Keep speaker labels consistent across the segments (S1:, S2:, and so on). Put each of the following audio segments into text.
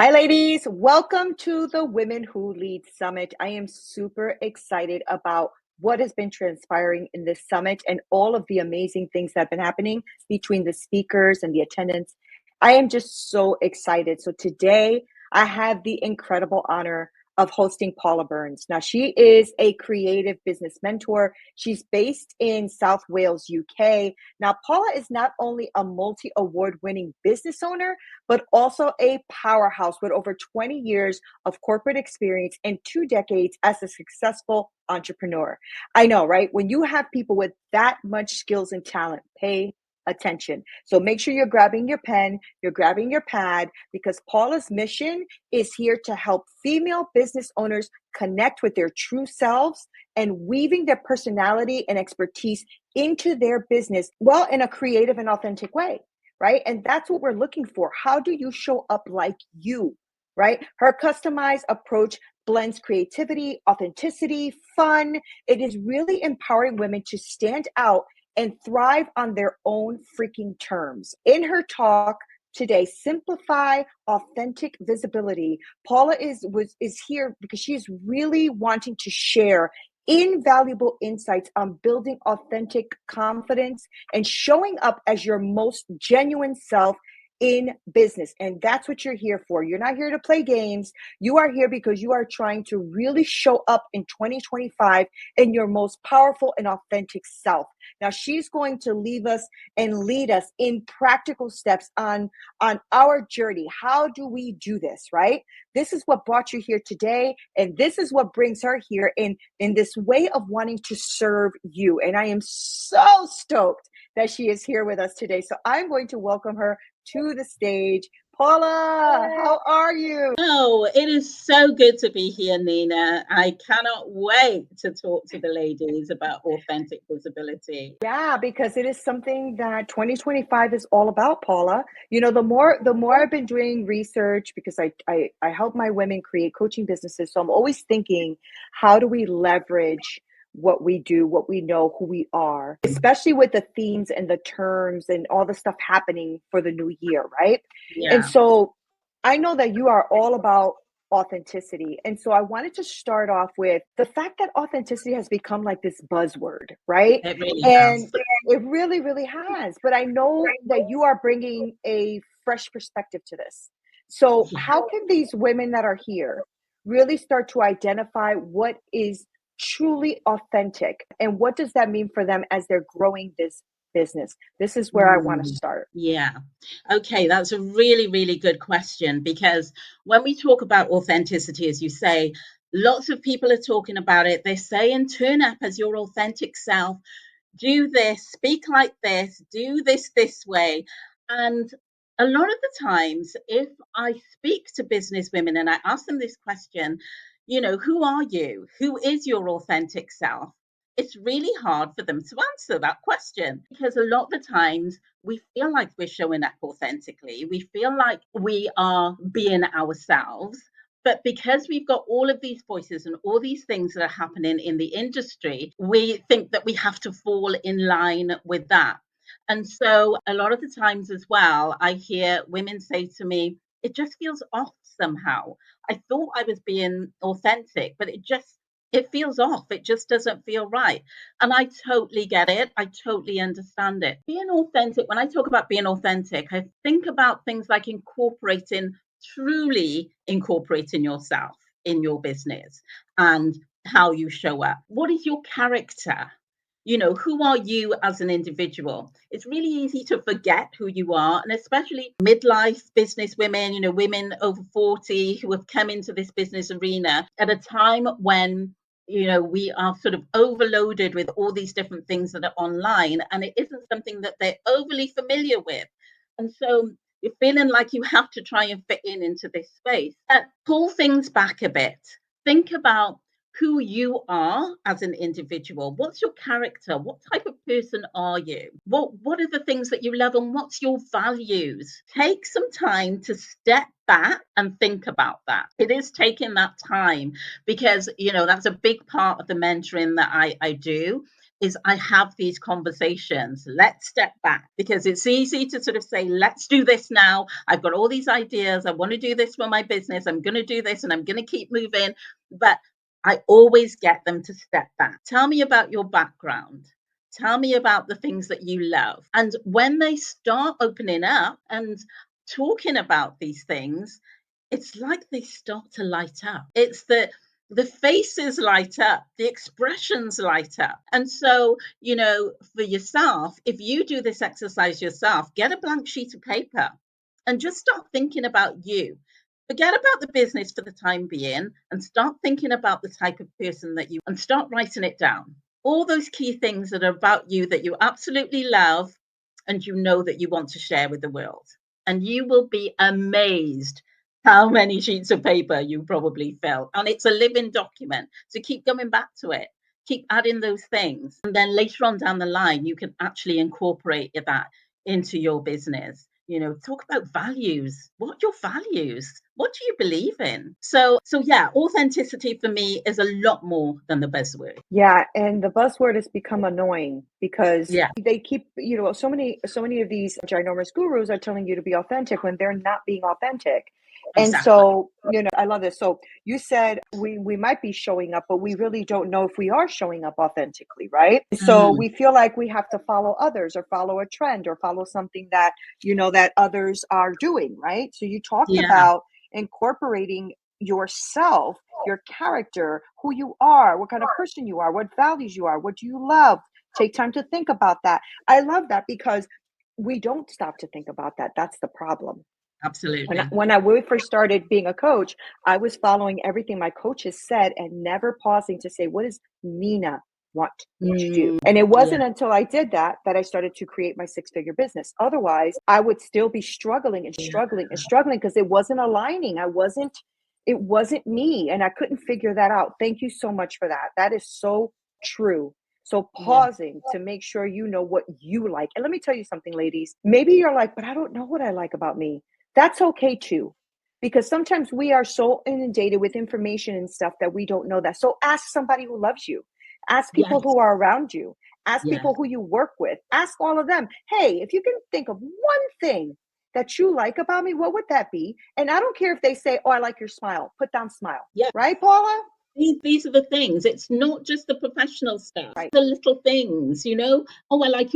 S1: Hi, ladies. Welcome to the Women Who Lead Summit. I am super excited about what has been transpiring in this summit and all of the amazing things that have been happening between the speakers and the attendants. I am just so excited. So today I have the incredible honor of hosting Paula Burns. Now, she is a creative business mentor. She's based in South Wales, UK. Now, Paula is not only a multi-award winning business owner, but also a powerhouse with over 20 years of corporate experience and 2 decades as a successful entrepreneur. I know, right? When you have people with that much skills and talent, pay attention. So make sure you're grabbing your pen, you're grabbing your pad, because Paula's mission is here to help female business owners connect with their true selves and weaving their personality and expertise into their business, well, in a creative and authentic way. Right. And that's what we're looking for. How do you show up like you? Right. Her customized approach blends creativity, authenticity, fun. It is really empowering women to stand out and thrive on their own freaking terms. In her talk today, Simplify Authentic Visibility, Paula is here because she is really wanting to share invaluable insights on building authentic confidence and showing up as your most genuine self in business. And that's what you're here for. You're not here to play games. You are here because you are trying to really show up in 2025 in your most powerful and authentic self. Now, she's going to leave us and lead us in practical steps on our journey. How do we do this, right? This is what brought you here today. And this is what brings her here in this way of wanting to serve you. And I am so stoked that she is here with us today. So I'm going to welcome her to the stage. Paula, how are you?
S2: Oh, it is so good to be here, Nina. I cannot wait to talk to the ladies about authentic visibility.
S1: Yeah, because it is something that 2025 is all about, Paula. You know, the more I've been doing research, because I help my women create coaching businesses. So I'm always thinking, how do we leverage what we do, what we know, who we are, especially with the themes and the terms and all the stuff happening for the new year, right? And
S2: Yeah,
S1: so I know that you are all about authenticity. And so I wanted to start off with the fact that authenticity has become like this buzzword, right?
S2: it really has.
S1: And it really, really has. But I know that you are bringing a fresh perspective to this. So,
S2: Yeah.
S1: how can these women that are here really start to identify what is truly authentic and what does that mean for them as they're growing this business? This is where I want to
S2: Mm,
S1: start.
S2: yeah. Okay, that's a really, really good question because when we talk about authenticity, as you say, lots of people are talking about it. They're saying turn up as your authentic self, do this, speak like this, do this way. And a lot of the times, if I speak to business women and I ask them this question, who are you? Who is your authentic self? It's really hard for them to answer that question because a lot of the times we feel like we're showing up authentically. We feel like we are being ourselves. But because we've got all of these voices and all these things that are happening in the industry, we think that we have to fall in line with that. And so a lot of the times as well, I hear women say to me, it just feels off somehow. I thought I was being authentic, but it feels off. It just doesn't feel right. And I totally get it. I totally understand it. Being authentic, when I talk about being authentic, I think about things like truly incorporating yourself in your business and how you show up. What is your character? Who are you as an individual? It's really easy to forget who you are, and especially midlife business women, women over 40 who have come into this business arena at a time when we are sort of overloaded with all these different things that are online, and it isn't something that they're overly familiar with. And so you're feeling like you have to try and fit into this space. Pull things back a bit. Think about who you are as an individual. What's your character? What type of person are you? What are the things that you love and what's your values? Take some time to step back and think about that. It is taking that time because that's a big part of the mentoring that I do is I have these conversations. Let's step back, because it's easy to sort of say, let's do this now. I've got all these ideas. I want to do this for my business. I'm going to do this and I'm going to keep moving. But I always get them to step back. Tell me about your background. Tell me about the things that you love. And when they start opening up and talking about these things, it's like they start to light up. It's the faces light up, the expressions light up. And so, for yourself, if you do this exercise yourself, get a blank sheet of paper and just start thinking about you. Forget about the business for the time being and start thinking about the type of person that you, and start writing it down. All those key things that are about you that you absolutely love and that you want to share with the world. And you will be amazed how many sheets of paper you probably fill. And it's a living document. So keep coming back to it. Keep adding those things. And then later on down the line, you can actually incorporate that into your business. Talk about values. What are your values? What do you believe in? So yeah, authenticity for me is a lot more than the buzzword.
S1: Yeah, and the buzzword has become annoying because
S2: Yeah,
S1: they keep, so many of these ginormous gurus are telling you to be authentic when they're not being authentic. And
S2: exactly.
S1: so, I love this. So you said we might be showing up, but we really don't know if we are showing up authentically, right? So
S2: Mm,
S1: we feel like we have to follow others or follow a trend or follow something that, that others are doing, right? So you talked
S2: yeah,
S1: about incorporating yourself, your character, who you are, what kind of person you are, what values you are, what do you love. Take time to think about that. I love that because we don't stop to think about that. That's the problem. When I,
S2: absolutely.
S1: when I really first started being a coach, I was following everything my coaches said and never pausing to say, what does Nina want to do?
S2: Mm,
S1: And it
S2: yeah,
S1: wasn't until I did that that I started to create my six-figure business. Otherwise, I would still be struggling and
S2: yeah,
S1: struggling and struggling because it wasn't aligning. It wasn't me. And I couldn't figure that out. Thank you so much for that. That is so true. So
S2: yeah,
S1: pausing to make sure you know what you like. And let me tell you something, ladies. Maybe you're like, but I don't know what I like about me. That's okay too. Because sometimes we are so inundated with information and stuff that we don't know that. So ask somebody who loves you. Ask people
S2: yes,
S1: who are around you. Ask
S2: yes,
S1: people who you work with. Ask all of them. Hey, if you can think of one thing that you like about me, what would that be? And I don't care if they say, oh, I like your smile. Put down smile.
S2: yeah.
S1: Right, Paula?
S2: These are the things. It's not just the professional stuff.
S1: Right.
S2: The little things. Oh, I like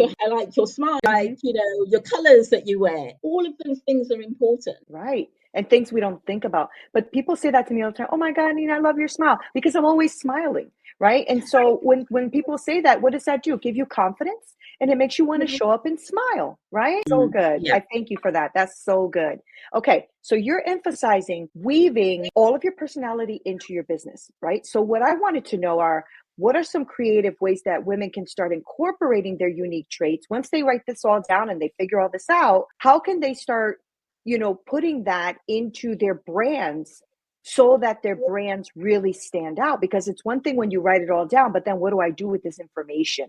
S2: your smile.
S1: Mm-hmm.
S2: Your colors that you wear. All of those things are important.
S1: Right. And things we don't think about. But people say that to me all the time. Oh my God, Nina, I love your smile because I'm always smiling. Right. And so when people say that, what does that do? Give you confidence and it makes you want to
S2: Yeah.
S1: show up and smile. Right. So good.
S2: Yeah.
S1: I thank you for that. That's so good. Okay. So you're emphasizing weaving all of your personality into your business. Right. So what I wanted to know are what are some creative ways that women can start incorporating their unique traits once they write this all down and they figure all this out? How can they start putting that into their brands so that their brands really stand out? Because it's one thing when you write it all down, but then what do I do with this information?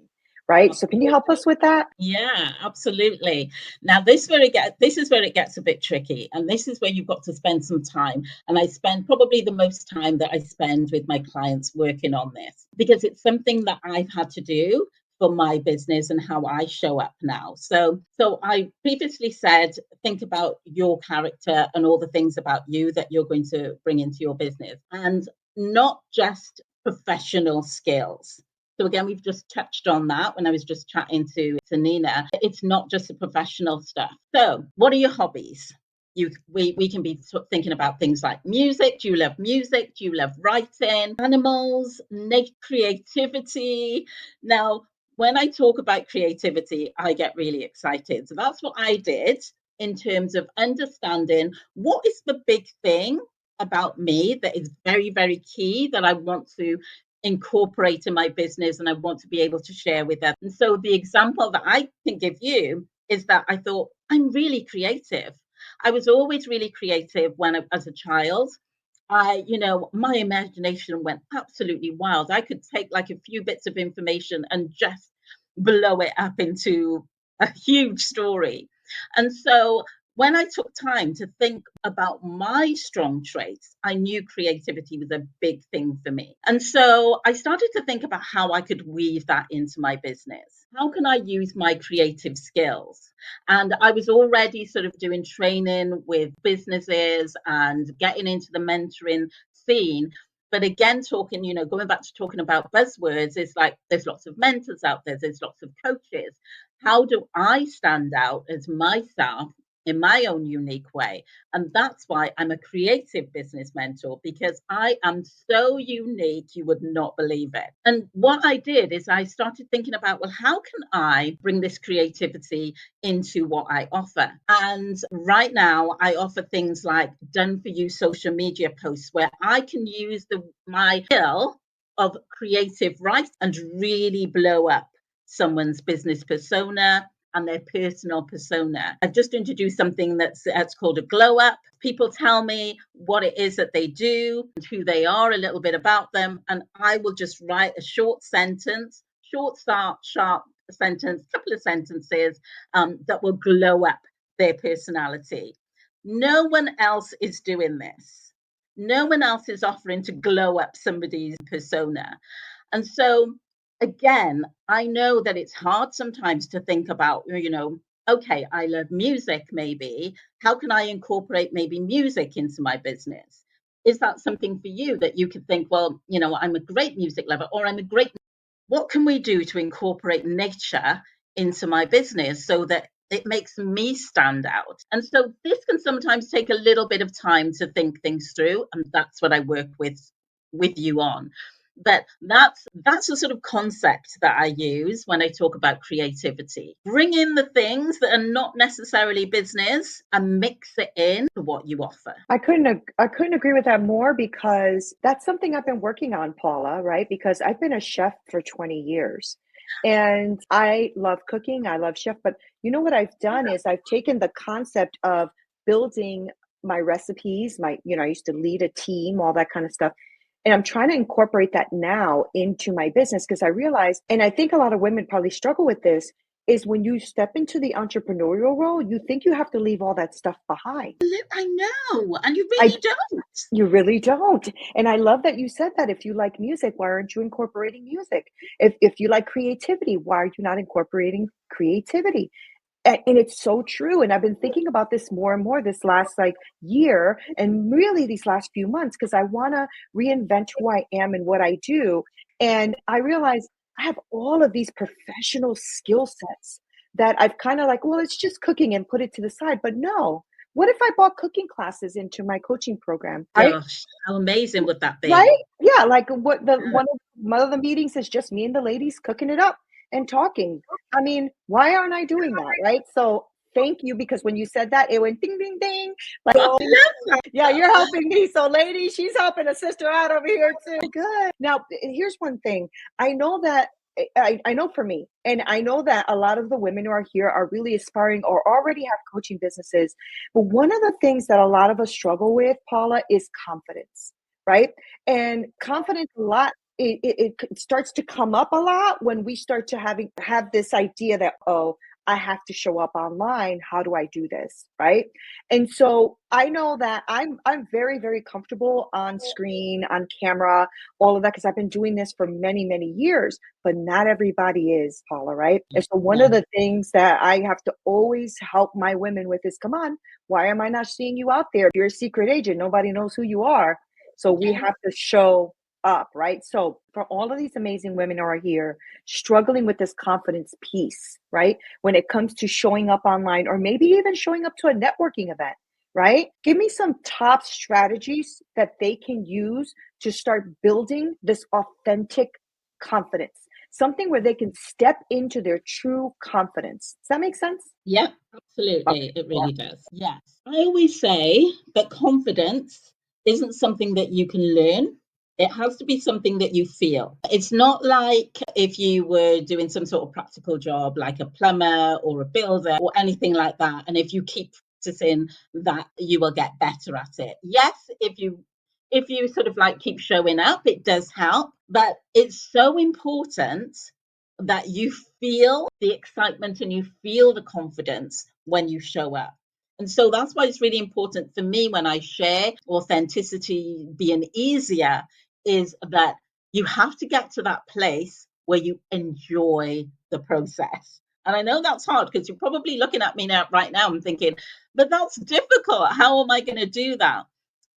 S1: Right. So can you help us with that?
S2: Yeah, absolutely. Now, this is where it gets a bit tricky, and this is where you've got to spend some time. And I spend probably the most time that I spend with my clients working on this because it's something that I've had to do for my business and how I show up now. So I previously said, think about your character and all the things about you that you're going to bring into your business, and not just professional skills. So again, we've just touched on that when I was just chatting to Nina. It's not just the professional stuff. So what are your hobbies? We can be thinking about things like music. Do you love music? Do you love writing? Animals, creativity. Now, when I talk about creativity, I get really excited. So that's what I did in terms of understanding what is the big thing about me that is very, very key that I want to incorporate in my business and I want to be able to share with them. And so the example that I can give you is that I thought I'm really creative. I was always really creative as a child. My imagination went absolutely wild. I could take like a few bits of information and just blow it up into a huge story. And so when I took time to think about my strong traits, I knew creativity was a big thing for me. And so I started to think about how I could weave that into my business. How can I use my creative skills? And I was already sort of doing training with businesses and getting into the mentoring scene. But again, talking, going back to talking about buzzwords, is like there's lots of mentors out there, there's lots of coaches. How do I stand out as myself in my own unique way? And that's why I'm a creative business mentor, because I am so unique, you would not believe it. And what I did is I started thinking about, well, how can I bring this creativity into what I offer? And right now, I offer things like done for you social media posts where I can use my skill of creative writing and really blow up someone's business persona and their personal persona. I've just introduced something that's called a glow up. People tell me what it is that they do and who they are, a little bit about them, and I will just write a short sentence, short, sharp sentence, couple of sentences that will glow up their personality. No one else is doing this. No one else is offering to glow up somebody's persona. And so, again, I know that it's hard sometimes to think about, okay, I love music, maybe. How can I incorporate maybe music into my business? Is that something for you that you could think, well, I'm a great music lover, or I'm a great, what can we do to incorporate nature into my business so that it makes me stand out? And so this can sometimes take a little bit of time to think things through, and that's what I work with you on. But that's the sort of concept that I use when I talk about creativity. Bring in the things that are not necessarily business and mix it in to what you offer.
S1: I couldn't agree with that more, because that's something I've been working on, Paula, right? Because I've been a chef for 20 years and I love cooking, I love chef, but you know what I've done is I've taken the concept of building my recipes, I used to lead a team, all that kind of stuff. And I'm trying to incorporate that now into my business, because I realize, and I think a lot of women probably struggle with this, is when you step into the entrepreneurial role, you think you have to leave all that stuff behind.
S2: I know, and you
S1: I
S2: really don't.
S1: You really don't. And I love that you said that. If you like music, why aren't you incorporating music? If you like creativity, why are you not incorporating creativity? And it's so true. And I've been thinking about this more and more this last like year, and really these last few months, because I want to reinvent who I am and what I do. And I realize I have all of these professional skill sets that I've kind of like, well, it's just cooking, and put it to the side. But no, what if I bought cooking classes into my coaching program? Right?
S2: Gosh, how amazing would that be?
S1: Right? Yeah, like what the
S2: Yeah.
S1: one of the meetings is just me and the ladies cooking it up and talking. I mean, why aren't I doing that, right? So thank you, because when you said that, it went ding ding ding. Like,
S2: I
S1: oh,
S2: love
S1: yeah, you're helping me. So lady, she's helping a sister out over here too. Good. Now, here's one thing. I know that I know for me, and I know that a lot of the women who are here are really aspiring or already have coaching businesses. But one of the things that a lot of us struggle with, Paula, is confidence, right? And confidence a lot, it starts to come up a lot when we start to have this idea that, oh, I have to show up online. How do I do this? Right. And so I know that I'm very, very comfortable on screen, on camera, all of that, because I've been doing this for many, many years, but not everybody is, Paula, right? And so one of
S2: no.
S1: the things that I have to always help my women with is, come on, why am I not seeing you out there? You're a secret agent. Nobody knows who you are. So we
S2: Yeah.
S1: have to show up, right? So for all of these amazing women who are here struggling with this confidence piece, right? When it comes to showing up online, or maybe even showing up to a networking event, right? Give me some top strategies that they can use to start building this authentic confidence, something where they can step into their true confidence. Does that make sense?
S2: Yeah,
S1: Okay.
S2: absolutely. It really does. Yes. I always say that confidence isn't something that you can learn. It has to be something that you feel. It's not like if you were doing some sort of practical job, like a plumber or a builder or anything like that. And if you keep practicing that, you will get better at it. Yes, if you sort of like keep showing up, it does help. But it's so important that you feel the excitement and you feel the confidence when you show up. And so that's why it's really important for me when I share authenticity being easier, is that you have to get to that place where you enjoy the process. And I know that's hard because you're probably looking at me now, right now, and thinking, but that's difficult. How am I going to do that?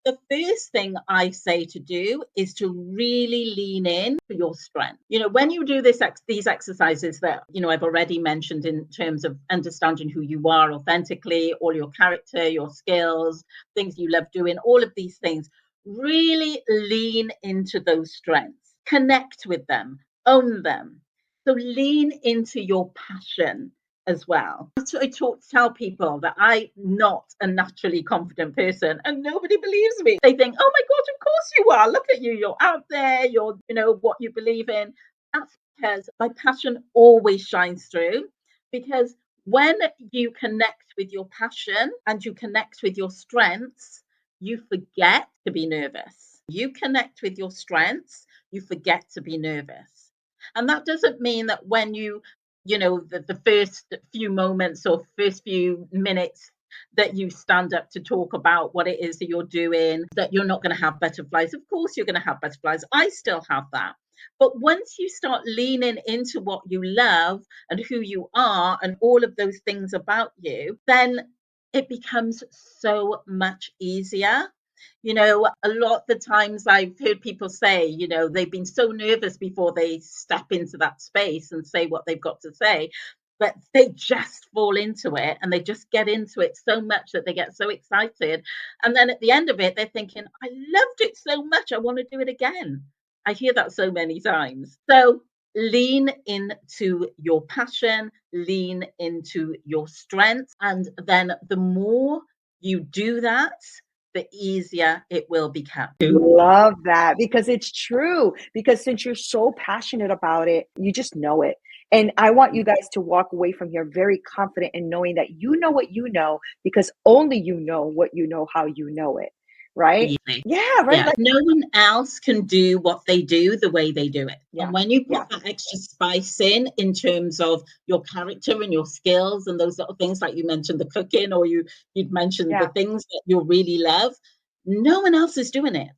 S2: The first thing I say to do is to really lean in to your strength. When you do these exercises that, I've already mentioned in terms of understanding who you are authentically, all your character, your skills, things you love doing, all of these things, really lean into those strengths, connect with them, own them. So lean into your passion as well. I tell people that I'm not a naturally confident person, and nobody believes me. They think, oh my God, of course you are. Look at you. You're out there. You're, what you believe in. That's because my passion always shines through. Because when you connect with your passion and you connect with your strengths, you forget to be nervous. You connect with your strengths, you forget to be nervous. And that doesn't mean that when the first few moments or first few minutes that you stand up to talk about what it is that you're doing, that you're not going to have butterflies. Of course, you're going to have butterflies. I still have that. But once you start leaning into what you love and who you are and all of those things about you, then it becomes so much easier. A lot of the times I've heard people say, they've been so nervous before they step into that space and say what they've got to say, but they just fall into it and they just get into it so much that they get so excited. And then at the end of it, they're thinking, I loved it so much, I want to do it again. I hear that so many times. So lean into your passion, lean into your strengths. And then the more you do that, the easier it will become.
S1: Love that because it's true. Because since you're so passionate about it, you just know it. And I want you guys to walk away from here very confident in knowing that you know what you know because only you know what you know how you know it. Right?
S2: Really.
S1: Yeah, right.
S2: Yeah.
S1: Like,
S2: No one else can do what they do the way they do it.
S1: yeah,
S2: And when you
S1: yeah,
S2: put that extra spice in terms of your character and your skills and those little things, like you mentioned the cooking, or you'd mentioned the
S1: yeah,
S2: things that you really love, no one else is doing it.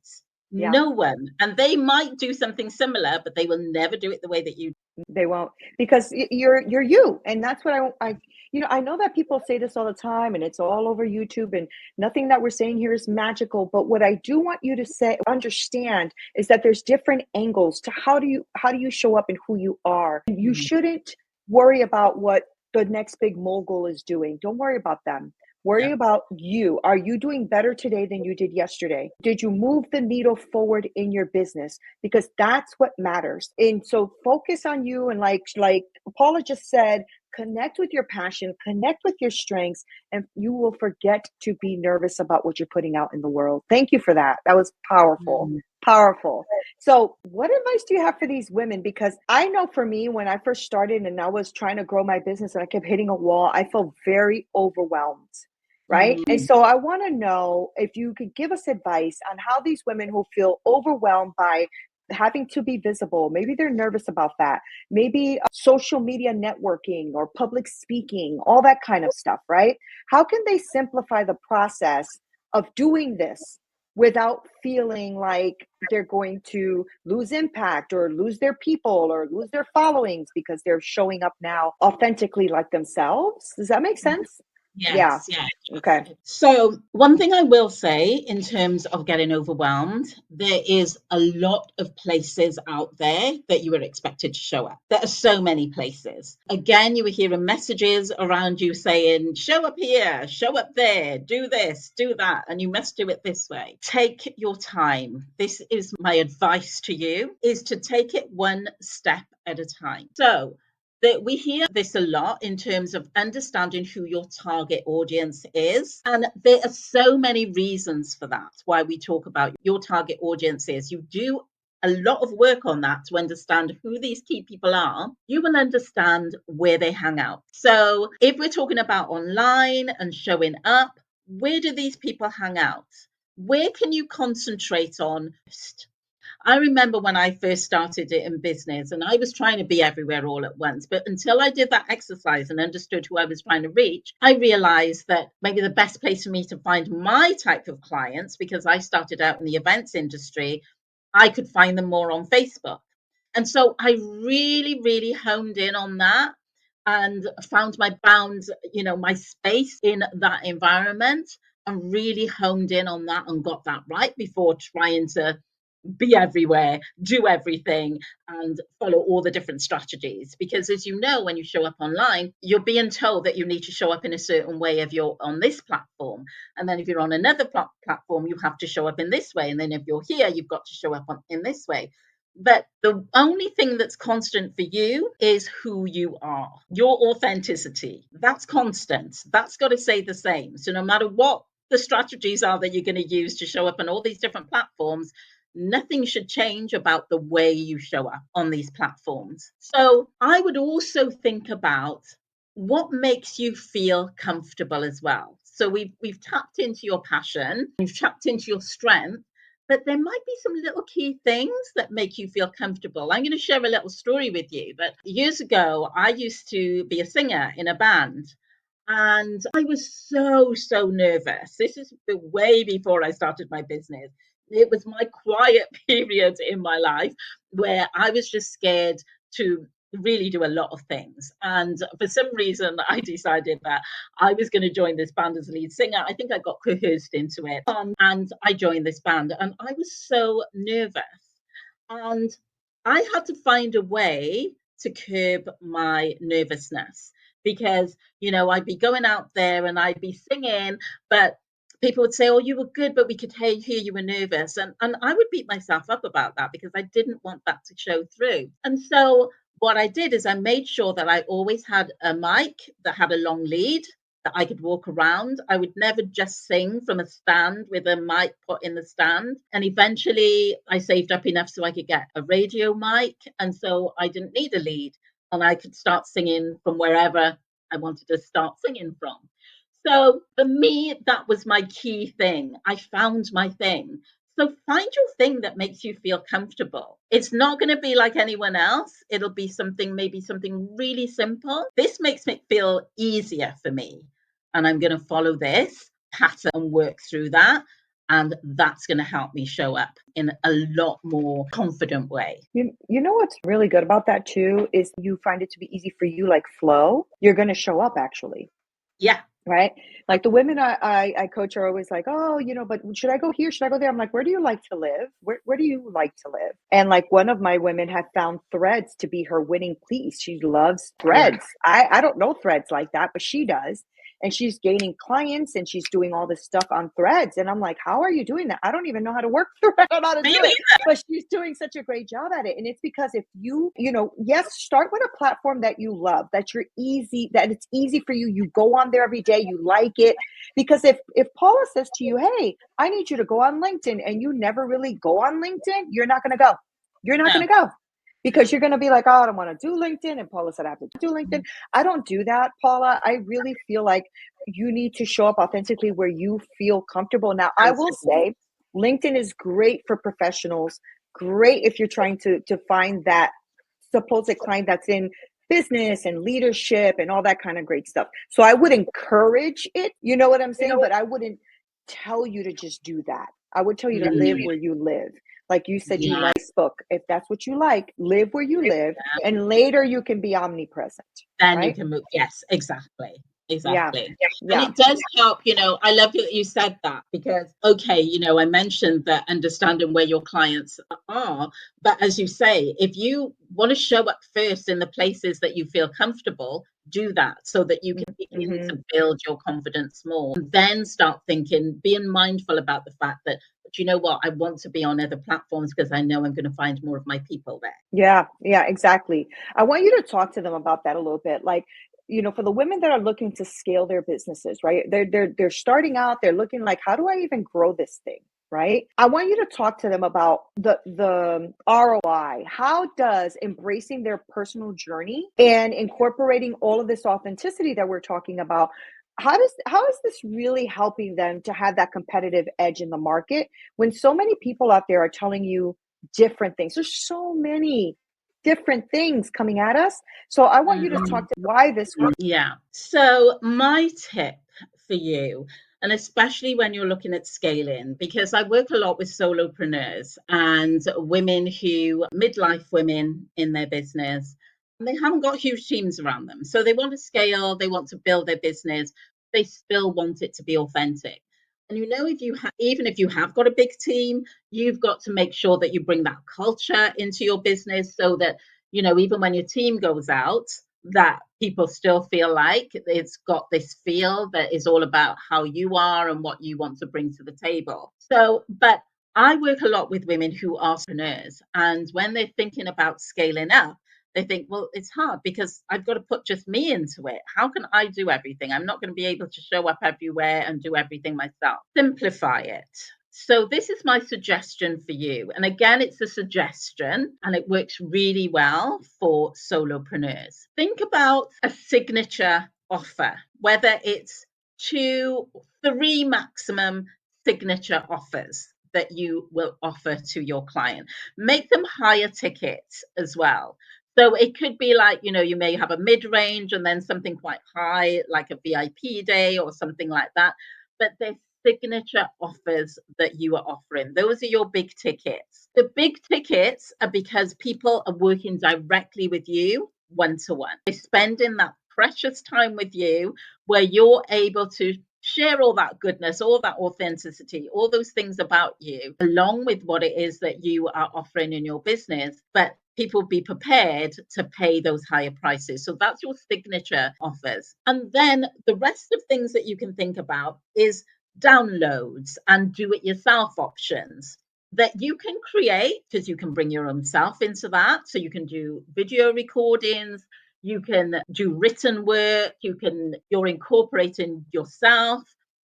S1: yeah.
S2: No one. And they might do something similar, but they will never do it the way that you
S1: They won't because you're you, and that's what I know that people say this all the time, and it's all over YouTube, and nothing that we're saying here is magical. But what I do want you to say, understand, is that there's different angles to how do you show up and who you are. You
S2: do.
S1: shouldn't worry about what the next big mogul is doing. Don't worry about them. Worry
S2: Yeah.
S1: about you. Are you doing better today than you did yesterday? Did you move the needle forward in your business? Because that's what matters. And so focus on you and like Paula just said, connect with your passion, connect with your strengths, and you will forget to be nervous about what you're putting out in the world. Thank you for that. That was powerful.
S2: Mm.
S1: Powerful. So, what advice do you have for these women? Because I know for me, when I first started and I was trying to grow my business and I kept hitting a wall, I felt very overwhelmed. Right. And
S2: Mm.
S1: so I want to know if you could give us advice on how these women who feel overwhelmed by having to be visible, maybe they're nervous about that, maybe social media networking or public speaking, all that kind of stuff, right? How can they simplify the process of doing this without feeling like they're going to lose impact or lose their people or lose their followings because they're showing up now authentically like themselves? Does that make sense? Yeah.
S2: Yes, yeah.
S1: Okay.
S2: So, one thing I will say in terms of getting overwhelmed, there is a lot of places out there that you are expected to show up. There are so many places. Again, you were hearing messages around you saying, show up here, show up there, do this, do that, and you must do it this way. Take your time. This is my advice to you, is to take it one step at a time. So, that we hear this a lot in terms of understanding who your target audience is. And there are so many reasons for that, why we talk about your target audience is. You do a lot of work on that to understand who these key people are. You will understand where they hang out. So if we're talking about online and showing up, where do these people hang out? Where can you concentrate on? I remember when I first started it in business and I was trying to be everywhere all at once. But until I did that exercise and understood who I was trying to reach, I realized that maybe the best place for me to find my type of clients, because I started out in the events industry, I could find them more on Facebook. And so I really, really honed in on that and found my bounds, my space in that environment, and really honed in on that and got that right before trying to be everywhere, do everything, and follow all the different strategies. Because as you know, when you show up online, you're being told that you need to show up in a certain way if you're on this platform. And then if you're on another platform, you have to show up in this way. And then if you're here, you've got to show up in this way. But the only thing that's constant for you is who you are, your authenticity. That's constant. That's got to stay the same. So no matter what the strategies are that you're going to use to show up on all these different platforms, nothing should change about the way you show up on these platforms. So I would also think about what makes you feel comfortable as well. So we've tapped into your passion, we've tapped into your strength, but there might be some little key things that make you feel comfortable. I'm going to share a little story with you. But years ago, I used to be a singer in a band. And I was so nervous. This is way before I started my business. It was my quiet period in my life where I was just scared to really do a lot of things. And for some reason, I decided that I was going to join this band as a lead singer. I think I got coerced into it. And I joined this band, and I was so nervous. And I had to find a way to curb my nervousness because, I'd be going out there and I'd be singing, but people would say, "Oh, you were good, but we could hear you were nervous." And I would beat myself up about that because I didn't want that to show through. And so what I did is I made sure that I always had a mic that had a long lead that I could walk around. I would never just sing from a stand with a mic put in the stand. And eventually I saved up enough so I could get a radio mic. And so I didn't need a lead and I could start singing from wherever I wanted to start singing from. So for me, that was my key thing. I found my thing. So find your thing that makes you feel comfortable. It's not going to be like anyone else. It'll be maybe something really simple. This makes it feel easier for me. And I'm going to follow this pattern and work through that. And that's going to help me show up in a lot more confident way.
S1: You know what's really good about that too is you find it to be easy for you, like flow. You're going to show up actually.
S2: Yeah.
S1: Right? Like the women I coach are always like, oh, but should I go here? Should I go there? I'm like, where do you like to live? Where do you like to live? And like one of my women had found threads to be her winning piece. She loves threads. Yeah. I don't know threads like that, but she does. And she's gaining clients and she's doing all this stuff on threads. And I'm like, how are you doing that? I don't even know how to work threads. I don't know how to do it. But she's doing such a great job at it. And it's because if yes, start with a platform that you love, that it's easy for you. You go on there every day, you like it. Because if Paula says to you, hey, I need you to go on LinkedIn, and you never really go on LinkedIn, you're not going to go. You're not going to go. Because you're going to be like, oh, I don't want to do LinkedIn. And Paula said, I have to do LinkedIn. I don't do that, Paula. I really feel like you need to show up authentically where you feel comfortable. Now, I will say LinkedIn is great for professionals, great if you're trying to find that supposed client that's in business and leadership and all that kind of great stuff. So I would encourage it. You know what I'm saying? But I wouldn't tell you to just do that. I would tell you to live where you live. Like you said, you like Facebook. If that's what you like, live where you live, and later you can be omnipresent.
S2: Then
S1: right?
S2: you can move. Yes, exactly. Exactly.
S1: Yeah.
S2: And it does help, I love that you said that because, okay, I mentioned that understanding where your clients are. But as you say, if you want to show up first in the places that you feel comfortable, do that so that you can begin to build your confidence more. And then start being mindful about the fact that, but you know what, I want to be on other platforms because I know I'm going to find more of my people there.
S1: Yeah, exactly. I want you to talk to them about that a little bit. Like, for the women that are looking to scale their businesses, right? They're starting out, they're looking like, how do I even grow this thing? Right? I want you to talk to them about the ROI. How does embracing their personal journey and incorporating all of this authenticity that we're talking about, how is this really helping them to have that competitive edge in the market when so many people out there are telling you different things. There's so many different things coming at us. So I want you to talk to why this works.
S2: Yeah. So my tip for you, and especially when you're looking at scaling, because I work a lot with solopreneurs and women who, midlife women in their business, and they haven't got huge teams around them. So they want to scale, they want to build their business, they still want it to be authentic. And if you even if you have got a big team, you've got to make sure that you bring that culture into your business so that, even when your team goes out, that people still feel like it's got this feel that is all about how you are and what you want to bring to the table. So, but I work a lot with women who are entrepreneurs, and when they're thinking about scaling up, they think, well, it's hard because I've got to put just me into it. How can I do everything? I'm not going to be able to show up everywhere and do everything myself. Simplify it. So, this is my suggestion for you. And again, it's a suggestion and it works really well for solopreneurs. Think about a signature offer, whether it's 2, 3 maximum signature offers that you will offer to your client. Make them higher tickets as well. So it could be like, you may have a mid range and then something quite high, like a VIP day or something like that. But they're signature offers that you are offering. Those are your big tickets. The big tickets are because people are working directly with you one to one. They're spending that precious time with you where you're able to share all that goodness, all that authenticity, all those things about you, along with what it is that you are offering in your business. But people be prepared to pay those higher prices. So that's your signature offers. And then the rest of things that you can think about is downloads and do it yourself options that you can create, because you can bring your own self into that. So you can do video recordings, you can do written work, you're incorporating yourself,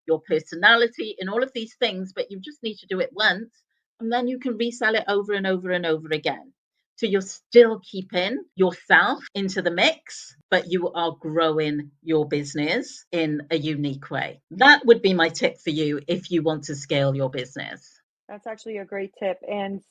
S2: your personality in all of these things, but you just need to do it once and then you can resell it over and over and over again. So you're still keeping yourself into the mix, but you are growing your business in a unique way. That would be my tip for you if you want to scale your business.
S1: That's actually a great tip, and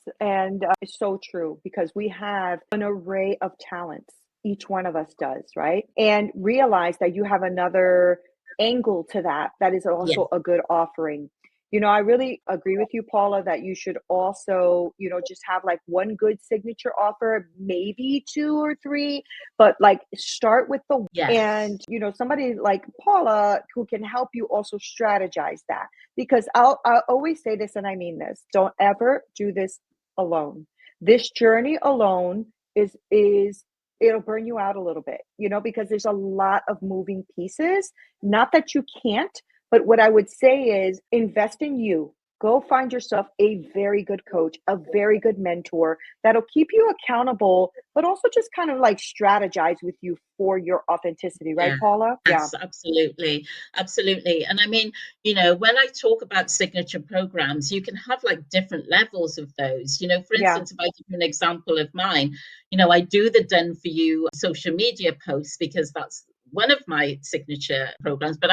S1: it's so true because we have an array of talents. Each one of us does, right? And realize that you have another angle to that is
S2: Yeah.
S1: also a good offering. I really agree with you, Paula, that you should also, just have like one good signature offer, maybe two or three, but like start with the
S2: Yes.
S1: and somebody like Paula who can help you also strategize that, because I'll always say this and I mean this. Don't ever do this alone. This journey alone is it'll burn you out a little bit, because there's a lot of moving pieces. Not that you can't, but what I would say is invest in you. Go find yourself a very good coach, a very good mentor that'll keep you accountable, but also just kind of like strategize with you for your authenticity, right,
S2: Yeah.
S1: Paula? Yeah.
S2: Yes, absolutely. Absolutely. And I mean, when I talk about signature programs, you can have like different levels of those. For
S1: Yeah.
S2: instance, if I give you an example of mine, I do the done for you social media posts because that's one of my signature programs. But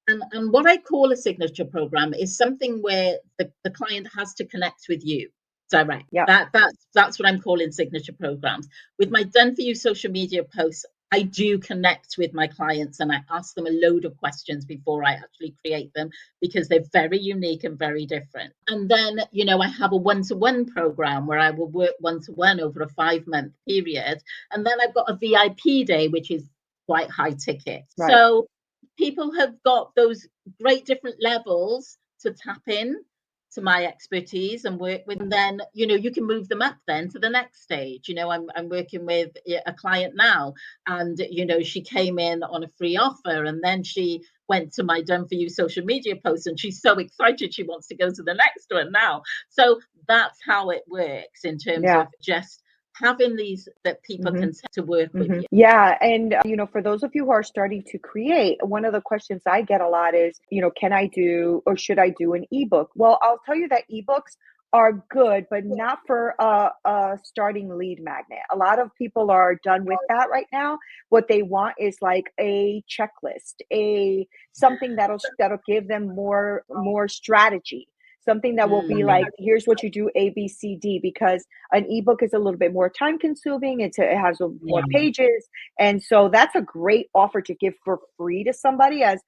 S2: and what I call a signature program is something where the client has to connect with you direct.
S1: Yeah.
S2: That's what I'm calling signature programs. With my done for you social media posts, I do connect with my clients and I ask them a load of questions before I actually create them because they're very unique and very different. And then, I have a one-to-one program where I will work one-to-one over a 5-month period. And then I've got a VIP day, which is quite high ticket.
S1: Right.
S2: So people have got those great different levels to tap in to my expertise and work with. And then, you can move them up then to the next stage. I'm working with a client now, and, she came in on a free offer and then she went to my done for you social media post and she's so excited she wants to go to the next one now. So that's how it works in terms
S1: Yeah.
S2: of just having these that people
S1: Mhm.
S2: can to work with
S1: Mhm.
S2: you.
S1: Yeah, and, for those of you who are starting to create, one of the questions I get a lot is, can I do or should I do an ebook? Well, I'll tell you that ebooks are good, but not for a starting lead magnet. A lot of people are done with that right now. What they want is like a checklist, a something that'll give them more strategy. something that will be like, here's what you do, A, B, C, D, because an ebook is a little bit more time consuming. It has more
S2: Yeah.
S1: pages. And so that's a great offer to give for free to somebody as,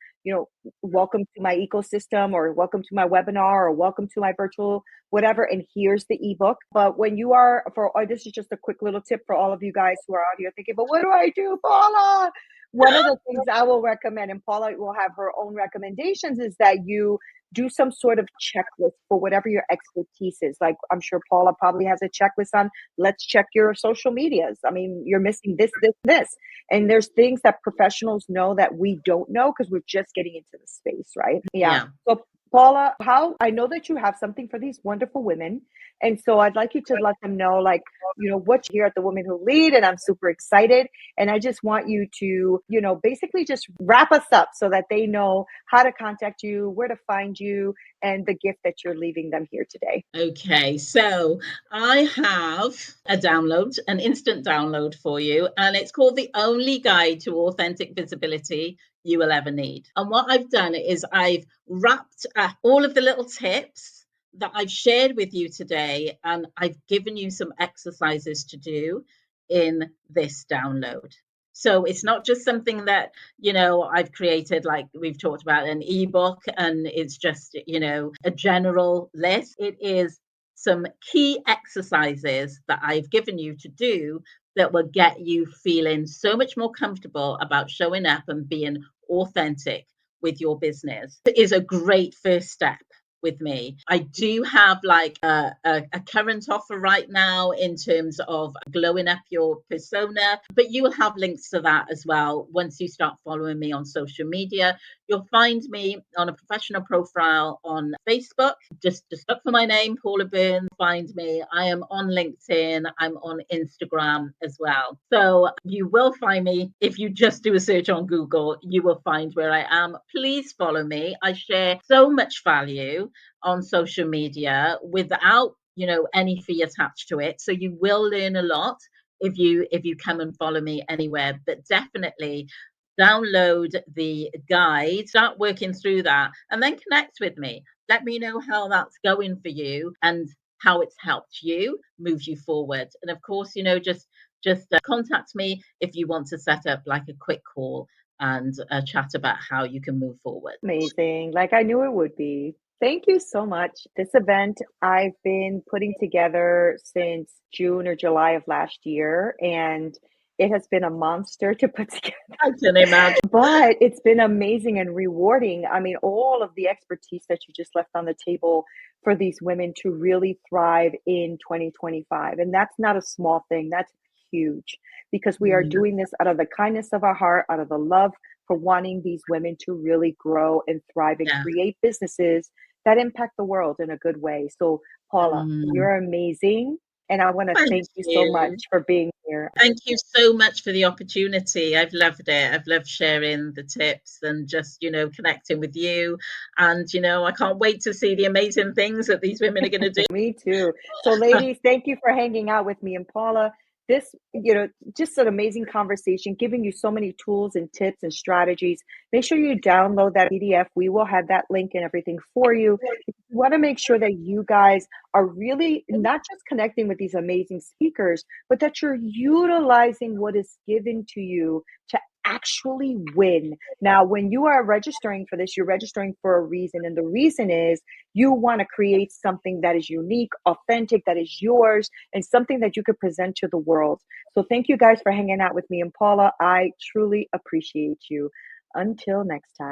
S1: welcome to my ecosystem, or welcome to my webinar, or welcome to my virtual whatever. And here's the ebook. But when you are, this is just a quick little tip for all of you guys who are out here thinking, but what do I do, Paula? One of the things I will recommend, and Paula will have her own recommendations, is that you do some sort of checklist for whatever your expertise is. Like, I'm sure Paula probably has a checklist on, let's check your social medias. I mean, you're missing this, this, this. And there's things that professionals know that we don't know because we're just getting into the space, right? Yeah.
S2: Yeah.
S1: So Paula, I know that you have something for these wonderful women. And so I'd like you to let them know, like, what you hear at the Women Who Lead. And I'm super excited. And I just want you to, basically just wrap us up so that they know how to contact you, where to find you, and the gift that you're leaving them here today.
S2: Okay, so I have a download, an instant download for you, and it's called The Only Guide to Authentic Visibility You Will Ever Need. And what I've done is I've wrapped up all of the little tips that I've shared with you today, and I've given you some exercises to do in this download. So it's not just something that, I've created, like we've talked about, an ebook, and it's just, a general list. It is some key exercises that I've given you to do that will get you feeling so much more comfortable about showing up and being authentic with your business. It is a great first step with me. I do have like a current offer right now in terms of glowing up your persona, but you will have links to that as well once you start following me on social media. You'll find me on a professional profile on Facebook. Just look for my name, Paula Burns, find me. I am on LinkedIn. I'm on Instagram as well. So you will find me. If you just do a search on Google, you will find where I am. Please follow me. I share so much value on social media without, any fee attached to it. So you will learn a lot if you come and follow me anywhere. But definitely download the guide, start working through that, and then connect with me. Let me know how that's going for you and how it's helped you move you forward. And of course, just contact me if you want to set up like a quick call and chat about how you can move forward.
S1: Amazing. Like I knew it would be. Thank you so much. This event I've been putting together since June or July of last year, and it has been a monster to put together.
S2: I can imagine.
S1: But it's been amazing and rewarding. I mean, all of the expertise that you just left on the table for these women to really thrive in 2025. And that's not a small thing, that's huge, because we are doing this out of the kindness of our heart, out of the love for wanting these women to really grow and thrive and
S2: Yeah.
S1: create businesses that impact the world in a good way. So, Paula, you're amazing. And I want to
S2: Thank
S1: thank you so much
S2: you.
S1: for being here.
S2: Thank you so much for the opportunity. I've loved it. I've loved sharing the tips and just, connecting with you. And, I can't wait to see the amazing things that these women are going to do.
S1: Me too. So, ladies, thank you for hanging out with me and Paula. This, just an amazing conversation, giving you so many tools and tips and strategies. Make sure you download that PDF. We will have that link and everything for you. You want to make sure that you guys are really not just connecting with these amazing speakers, but that you're utilizing what is given to you to actually win. Now, when you are registering for this, you're registering for a reason. And the reason is you want to create something that is unique, authentic, that is yours, and something that you could present to the world. So thank you guys for hanging out with me and Paula. I truly appreciate you. Until next time.